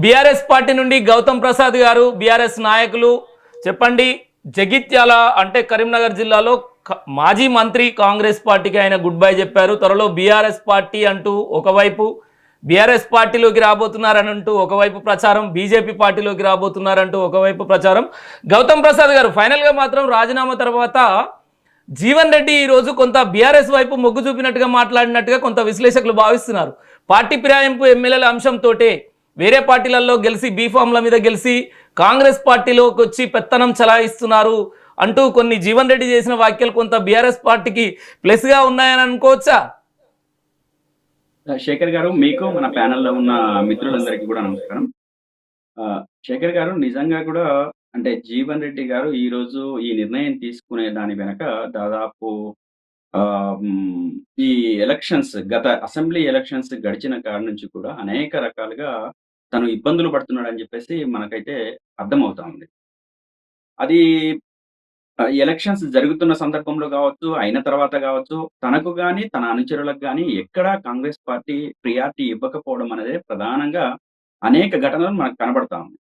BRS party నుండి గౌతమ్ ప్రసాద్ గారు, BRS నాయకులు చెప్పండి. జగిత్యాల అంటే కరీంనగర్ జిల్లాలో మాజీ మంత్రి కాంగ్రెస్ పార్టీకి ఆయన గుడ్ బై చెప్పారు. త్వరలో బీఆర్ఎస్ పార్టీ అంటూ ఒకవైపు బీఆర్ఎస్ పార్టీలోకి రాబోతున్నారని అంటూ ఒకవైపు ప్రచారం, బీజేపీ పార్టీలోకి రాబోతున్నారంటూ ఒకవైపు ప్రచారం. గౌతమ్ ప్రసాద్ గారు ఫైనల్గా మాత్రం రాజీనామా తర్వాత జీవన్ రెడ్డి ఈరోజు కొంత బీఆర్ఎస్ వైపు మొగ్గు చూపినట్టుగా మాట్లాడినట్టుగా కొంత విశ్లేషకులు భావిస్తున్నారు. పార్టీ ఫిరాయింపు ఎమ్మెల్యేల అంశంతో వేరే పార్టీలలో గెలిచి బీఫామ్ల మీద గెలిచి కాంగ్రెస్ పార్టీలోకి వచ్చి పెత్తనం చలాయిస్తున్నారు అంటూ కొన్ని జీవన్ రెడ్డి చేసిన వ్యాఖ్యలు కొంత బీఆర్ఎస్ పార్టీకి ప్లస్గా ఉన్నాయని అనుకోవచ్చా? శేఖర్ గారు, మీకు మన ప్యానెల్లో ఉన్న మిత్రులందరికీ కూడా నమస్కారం. శేఖర్ గారు, నిజంగా కూడా అంటే జీవన్ రెడ్డి గారు ఈరోజు ఈ నిర్ణయం తీసుకునే దాని వెనక దాదాపు ఈ ఎలక్షన్స్, గత అసెంబ్లీ ఎలక్షన్స్ గడిచిన కాడ నుంచి కూడా అనేక రకాలుగా తను ఇబ్బందులు పడుతున్నాడని చెప్పేసి మనకైతే అర్థమవుతా ఉంది. అది ఎలక్షన్స్ జరుగుతున్న సందర్భంలో కావచ్చు, అయిన తర్వాత కావచ్చు, తనకు గాని, తన అనుచరులకు గాని ఎక్కడా కాంగ్రెస్ పార్టీ ప్రియారిటీ ఇవ్వకపోవడం అనేది ప్రధానంగా అనేక ఘటనలు మనకు కనబడతా ఉంది.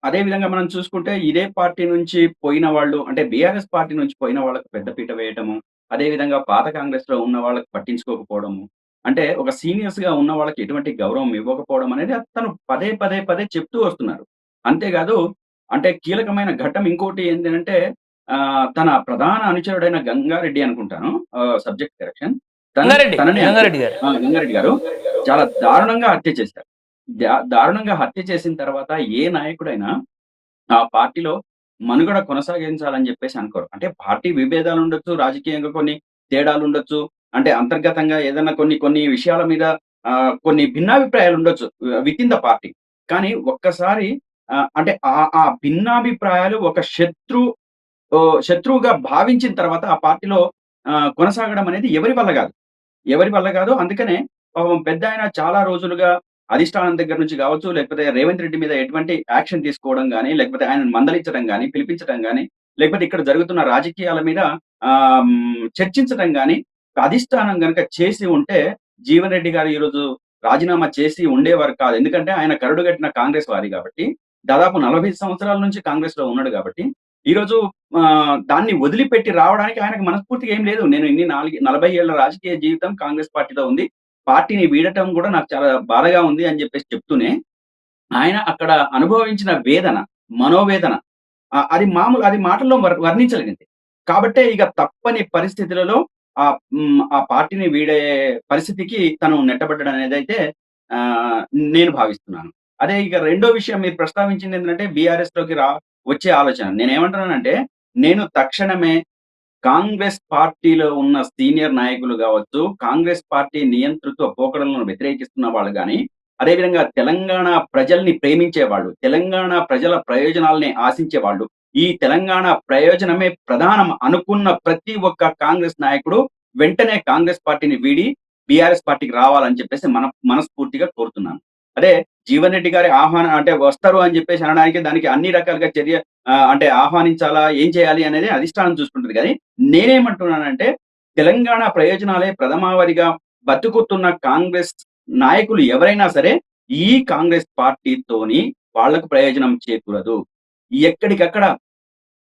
అదే విధంగా మనం చూసుకుంటే ఇదే పార్టీ నుంచి పోయిన వాళ్ళు, అంటే బీఆర్ఎస్ పార్టీ నుంచి పోయిన వాళ్ళకి పెద్దపీట వేయటము, అదే విధంగా పాత కాంగ్రెస్‌లో ఉన్న వాళ్ళకి పట్టించుకోకపోవడము, అంటే ఒక సీనియర్స్‌గా ఉన్న వాళ్ళకి ఎటువంటి గౌరవం ఇవ్వకపోవడం అనేది తను పదే చెప్తూ వస్తున్నారు. అంతేకాదు, అంటే కీలకమైన ఘట్టం ఇంకోటి ఏంటంటే తన ప్రధాన అనుచరుడైన గంగారెడ్డి అనుకుంటాను, సబ్జెక్ట్ కరెక్షన్. గంగారెడ్డి గారు చాలా దారుణంగా హత్య చేశారు. దారుణంగా హత్య చేసిన తర్వాత ఏ నాయకుడైనా ఆ పార్టీలో మనుగడ కొనసాగించాలని చెప్పేసి అనుకోరు. అంటే పార్టీ విభేదాలు ఉండొచ్చు, రాజకీయంగా కొన్ని తేడాలు ఉండొచ్చు, అంటే అంతర్గతంగా ఏదైనా కొన్ని విషయాల మీద కొన్ని భిన్నాభిప్రాయాలు ఉండొచ్చు విత్ ఇన్ ద పార్టీ. కానీ ఒక్కసారి అంటే ఆ భిన్నాభిప్రాయాలు ఒక శత్రువుగా భావించిన తర్వాత ఆ పార్టీలో కొనసాగడం అనేది ఎవరి వల్ల కాదు. అందుకనే పాపం పెద్దాయన చాలా రోజులుగా అధిష్టానం దగ్గర నుంచి కావచ్చు, లేకపోతే రేవంత్ రెడ్డి మీద ఎటువంటి యాక్షన్ తీసుకోవడం గాని, లేకపోతే ఆయనను మందలించడం గాని, పిలిపించడం గాని, లేకపోతే ఇక్కడ జరుగుతున్న రాజకీయాల మీద చర్చించడం గాని అధిష్టానం గనక చేసి ఉంటే జీవన్ రెడ్డి గారు ఈరోజు రాజీనామా చేసి ఉండేవారు కాదు. ఎందుకంటే ఆయన కరడుగట్టిన కాంగ్రెస్ వాది కాబట్టి, దాదాపు 40 సంవత్సరాల నుంచి కాంగ్రెస్‌లో ఉన్నాడు కాబట్టి, ఈరోజు దాన్ని వదిలిపెట్టి రావడానికి ఆయనకు మనస్ఫూర్తిగా ఏం లేదు. నేను ఇన్ని 40 ఏళ్ల రాజకీయ జీవితం కాంగ్రెస్ పార్టీలో ఉంది. పార్టీని వీడటం కూడా నాకు చాలా బాధగా ఉంది అని చెప్పేసి చెప్తూనే, ఆయన అక్కడ అనుభవించిన వేదన, మనోవేదన అది మాటల్లో వర్ణించలేనిది. కాబట్టే ఇక తప్పని పరిస్థితులలో ఆ పార్టీని వీడే పరిస్థితికి తను నెట్టబడ్డాడు అనేదైతే నేను భావిస్తున్నాను. అదే ఇక రెండో విషయం మీరు ప్రస్తావించింది ఏంటంటే బీఆర్ఎస్‌లోకి వచ్చే ఆలోచన. నేనేమంటున్నానంటే, నేను తక్షణమే కాంగ్రెస్ పార్టీలో ఉన్న సీనియర్ నాయకులు కావచ్చు, కాంగ్రెస్ పార్టీ నియంతృత్వ పోకడలను వ్యతిరేకిస్తున్న వాళ్ళు గాని, అదేవిధంగా తెలంగాణ ప్రజల్ని ప్రేమించేవాళ్ళు, తెలంగాణ ప్రజల ప్రయోజనాల్ని ఆశించేవాళ్ళు, ఈ తెలంగాణ ప్రయోజనమే ప్రధానం అనుకున్న ప్రతి ఒక్క కాంగ్రెస్ నాయకుడు వెంటనే కాంగ్రెస్ పార్టీని వీడి బీఆర్ఎస్ పార్టీకి రావాలని చెప్పేసి మనస్ఫూర్తిగా కోరుతున్నాను. అదే జీవన్ రెడ్డి గారి ఆహ్వానం అంటే వస్తారు అని చెప్పేసి అనడానికి దానికి అన్ని రకాలుగా చర్య అంటే ఆహ్వానించాలా, ఏం చేయాలి అనేది అధిష్టానం చూసుకుంటది. కానీ నేనేమంటున్నానంటే, తెలంగాణ ప్రయోజనాలే ప్రథమావధిగా బతుకుతున్న కాంగ్రెస్ నాయకులు ఎవరైనా సరే ఈ కాంగ్రెస్ పార్టీతోని వాళ్లకు ప్రయోజనం చేకూరదు. ఎక్కడికక్కడ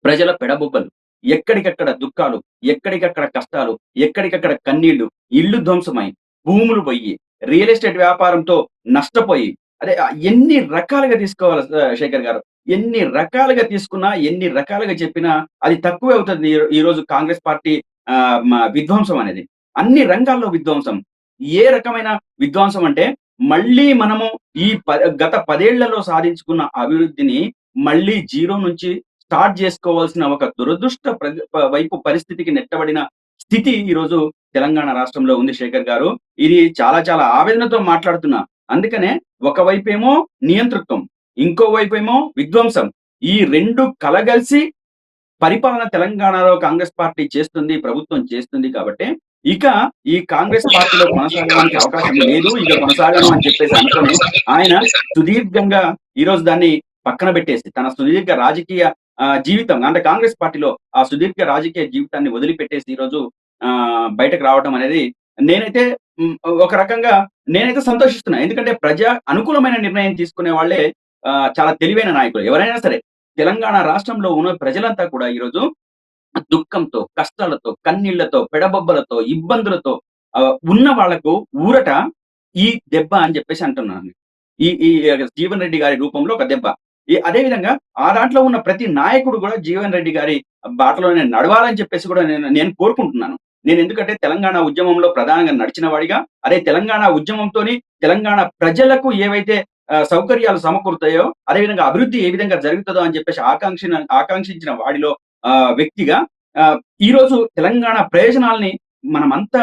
ప్రజల పెడబొబ్బలు, ఎక్కడికక్కడ దుఃఖాలు, ఎక్కడికక్కడ కష్టాలు, ఎక్కడికక్కడ కన్నీళ్లు, ఇల్లు ధ్వంసమై, భూములు పోయి, రియల్ ఎస్టేట్ వ్యాపారంతో నష్టపోయి, అదే ఎన్ని రకాలుగా తీసుకోవాలి శేఖర్ గారు, ఎన్ని రకాలుగా తీసుకున్నా, ఎన్ని రకాలుగా చెప్పినా అది తక్కువే అవుతుంది. ఈరోజు కాంగ్రెస్ పార్టీ విధ్వంసం అనేది అన్ని రంగాల్లో విధ్వంసం. ఏ రకమైన విధ్వంసం అంటే, మళ్ళీ మనము ఈ గత 10 ఏళ్లలో సాధించుకున్న అభివృద్ధిని మళ్ళీ జీరో నుంచి స్టార్ట్ చేసుకోవాల్సిన ఒక దురదృష్ట వైపు పరిస్థితికి నెట్టబడిన స్థితి ఈరోజు తెలంగాణ రాష్ట్రంలో ఉంది శేఖర్ గారు. ఇది చాలా ఆవేదనతో మాట్లాడుతున్నా. అందుకనే ఒకవైపేమో నియంతృత్వం, ఇంకోవైపేమో విధ్వంసం. ఈ 2 కలగలిసి పరిపాలన తెలంగాణలో కాంగ్రెస్ పార్టీ చేస్తుంది, ప్రభుత్వం చేస్తుంది. కాబట్టి ఇక ఈ కాంగ్రెస్ పార్టీలో కొనసాగడానికి అవకాశం లేదు, ఇక కొనసాగను అని చెప్పేసి అనుకుని ఆయన సుదీర్ఘంగా ఈరోజు దాన్ని పక్కన పెట్టేసి తన సుదీర్ఘ రాజకీయ జీవితం, అంటే కాంగ్రెస్ పార్టీలో ఆ సుదీర్ఘ రాజకీయ జీవితాన్ని వదిలిపెట్టేసి ఈరోజు బయటకు రావడం అనేది నేనైతే హ్మ్. ఒక రకంగా నేనైతే సంతోషిస్తున్నా. ఎందుకంటే ప్రజా అనుకూలమైన నిర్ణయం తీసుకునే వాళ్ళే చాలా తెలివైన నాయకులు. ఎవరైనా సరే తెలంగాణ రాష్ట్రంలో ఉన్న ప్రజలంతా కూడా ఈరోజు దుఃఖంతో, కష్టాలతో, కన్నీళ్లతో, పెడబొబ్బలతో, ఇబ్బందులతో ఉన్న వాళ్ళకు ఊరట ఈ దెబ్బ అని చెప్పేసి అంటున్నాను. ఈ ఈ జీవన్ రెడ్డి గారి రూపంలో ఒక దెబ్బ. అదే విధంగా ఆ దాంట్లో ఉన్న ప్రతి నాయకుడు కూడా జీవన్ రెడ్డి గారి బాటలోనే నడవాలని చెప్పేసి కూడా నేను నేను కోరుకుంటున్నాను. నేనెందుకంటే తెలంగాణ ఉద్యమంలో ప్రధానంగా నడిచిన వాడిగా, అదే తెలంగాణ ఉద్యమంతోని తెలంగాణ ప్రజలకు ఏవైతే సౌకర్యాలు సమకూరుతాయో, అదే విధంగా అభివృద్ధి ఏ విధంగా జరుగుతదో అని చెప్పేసి ఆకాంక్షించిన వాడిలో వ్యక్తిగా ఆహ్, ఈరోజు తెలంగాణ ప్రయోజనాల్ని మనమంతా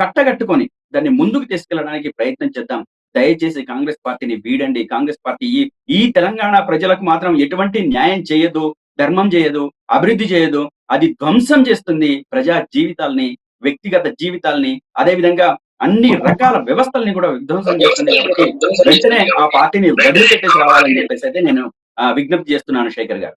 కట్టగట్టుకొని దాన్ని ముందుకు తీసుకెళ్ళడానికి ప్రయత్నం చేద్దాం. దయచేసి కాంగ్రెస్ పార్టీని వీడండి. కాంగ్రెస్ పార్టీ ఈ ఈ తెలంగాణ ప్రజలకు మాత్రం ఎటువంటి న్యాయం చేయదు, ధర్మం చేయదు, అభివృద్ధి చేయదు. అది ధ్వంసం చేస్తుంది ప్రజా జీవితాల్ని, వ్యక్తిగత జీవితాల్ని, అదే విధంగా అన్ని రకాల వ్యవస్థల్ని కూడా విధ్వంసం చేస్తుంది కాబట్టి వెంటనే ఆ పార్టీని వదిలిపెట్టేసి రావాలని చెప్పేసైతే నేను విజ్ఞప్తి చేస్తున్నాను శేఖర్ గారు.